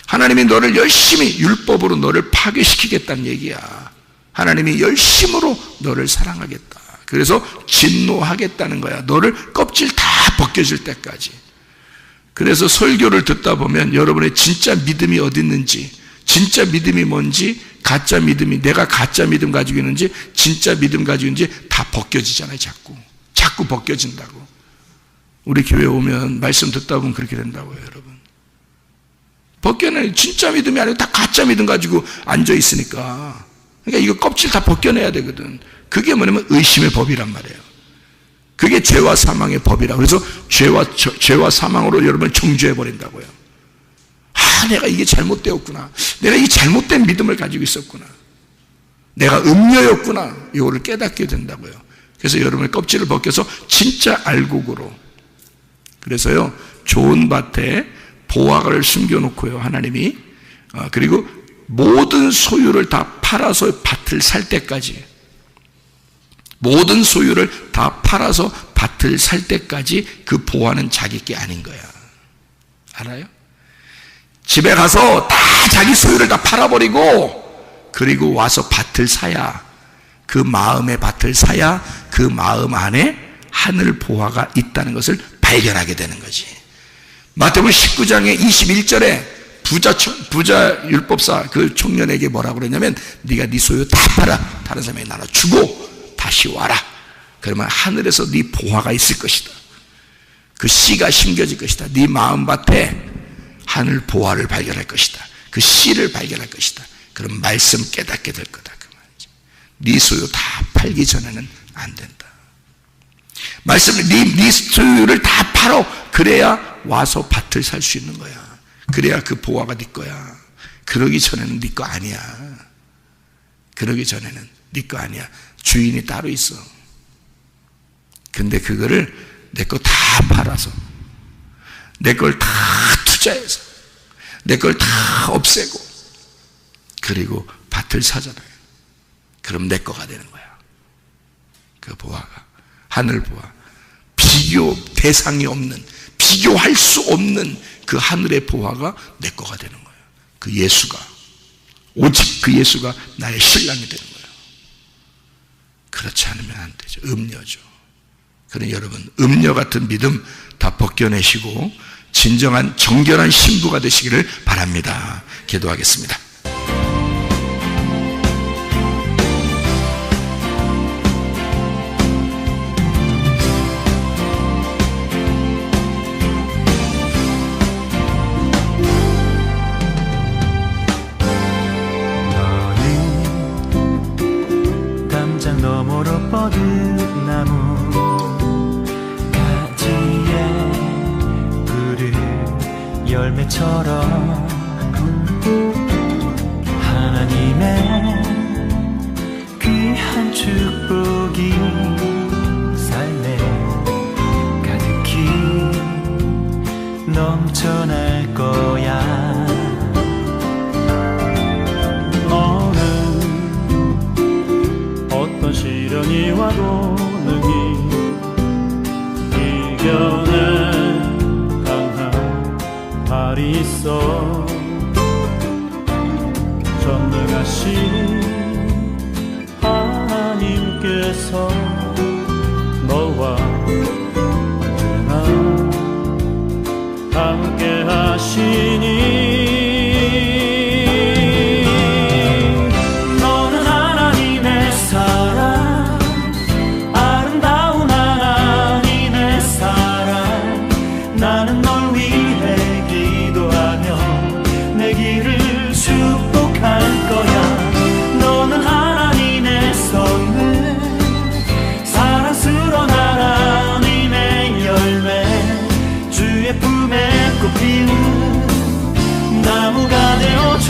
하나님이 너를 열심히 율법으로 너를 파괴시키겠다는 얘기야. 하나님이 열심으로 너를 사랑하겠다. 그래서 진노하겠다는 거야. 너를 껍질 다 벗겨질 때까지. 그래서 설교를 듣다 보면 여러분의 진짜 믿음이 어디 있는지, 진짜 믿음이 뭔지, 가짜 믿음이 내가 가짜 믿음 가지고 있는지 진짜 믿음 가지고 있는지 다 벗겨지잖아요. 자꾸 벗겨진다고. 우리 교회 오면 말씀 듣다 보면 그렇게 된다고요. 여러분 벗겨내. 진짜 믿음이 아니고 다 가짜 믿음 가지고 앉아 있으니까. 그러니까 이거 껍질 다 벗겨내야 되거든. 그게 뭐냐면 의심의 법이란 말이에요. 그게 죄와 사망의 법이라. 그래서 죄와 사망으로 여러분을 정죄해 버린다고요. 내가 이게 잘못되었구나. 내가 이 잘못된 믿음을 가지고 있었구나. 내가 음녀였구나. 이거를 깨닫게 된다고요. 그래서 여러분의 껍질을 벗겨서 진짜 알곡으로. 그래서요, 좋은 밭에 보화를 숨겨놓고요, 하나님이. 그리고 모든 소유를 다 팔아서 밭을 살 때까지, 모든 소유를 다 팔아서 밭을 살 때까지 그 보화는 자기 게 아닌 거야. 알아요? 집에 가서 다 자기 소유를 다 팔아버리고 그리고 와서 밭을 사야, 그 마음의 밭을 사야 그 마음 안에 하늘 보화가 있다는 것을 발견하게 되는 거지. 마태복음 19장의 21절에 부자 율법사 그 청년에게 뭐라고 그러냐면 네가 네 소유 다 팔아 다른 사람에게 나눠주고 다시 와라. 그러면 하늘에서 네 보화가 있을 것이다. 그 씨가 심겨질 것이다. 네 마음밭에 하늘 보화를 발견할 것이다. 그 씨를 발견할 것이다. 그럼 말씀 깨닫게 될 거다. 그 말이죠. 네 소유 다 팔기 전에는 안 된다. 말씀, 네 소유를 다 팔어. 그래야 와서 밭을 살 수 있는 거야. 그래야 그 보화가 네 거야. 그러기 전에는 네 거 아니야. 그러기 전에는 네 거 아니야. 주인이 따로 있어. 근데 그거를 내 거 다 팔아서, 내 걸 다 투자해서, 내 걸 다 없애고, 그리고 밭을 사잖아요. 그럼 내 거가 되는 거야. 그 보화가. 하늘 보화. 비교 대상이 없는, 비교할 수 없는 그 하늘의 보화가 내 거가 되는 거예요. 그 예수가, 오직 그 예수가 나의 신랑이 되는 거예요. 그렇지 않으면 안 되죠. 음녀죠. 그러니 여러분, 음녀 같은 믿음 다 벗겨내시고 진정한 정결한 신부가 되시기를 바랍니다. 기도하겠습니다. 열매처럼 하나님의 귀한 축복이 삶에 가득히 넘쳐날 거야. 너는 어떤 시련이 와도 능히 이겨낼 강한 발이 있어. 전능하신 하나님께서 너와 언제나 함께 하시니 너는 하나님의 사랑, 아름다운 하나님의 사랑. 나는 널 위해 기도하며 내 길을 축복할 거야. 너는 하나님의 선물, 사랑스러운 하나님의 열매, 주의 품에 꽃피는 나무가 되어줘.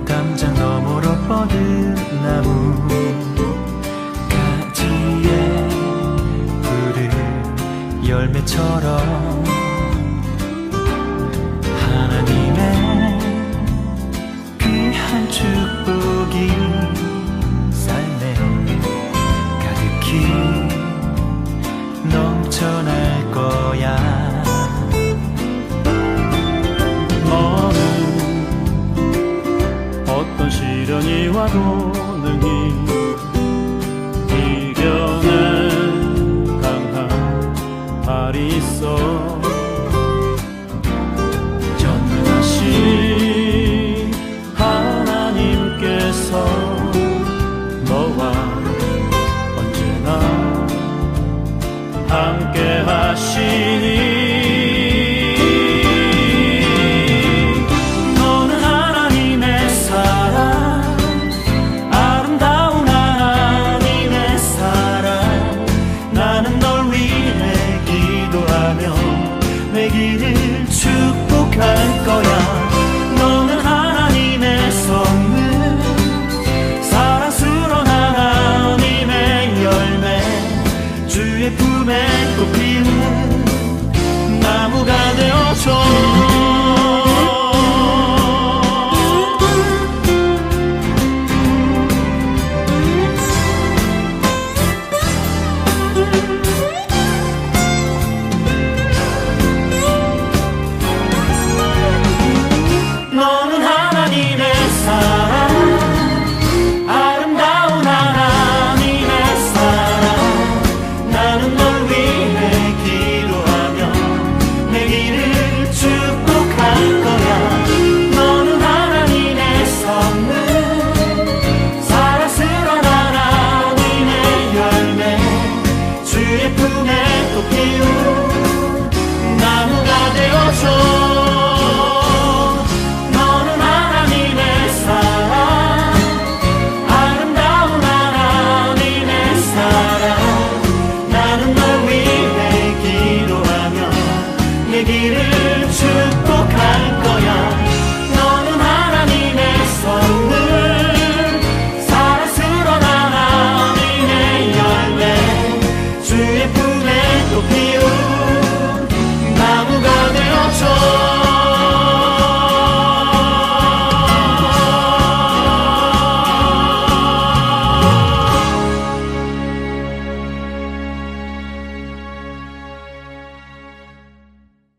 담장 너머로 뻗은 나무 가지에 푸른 열매처럼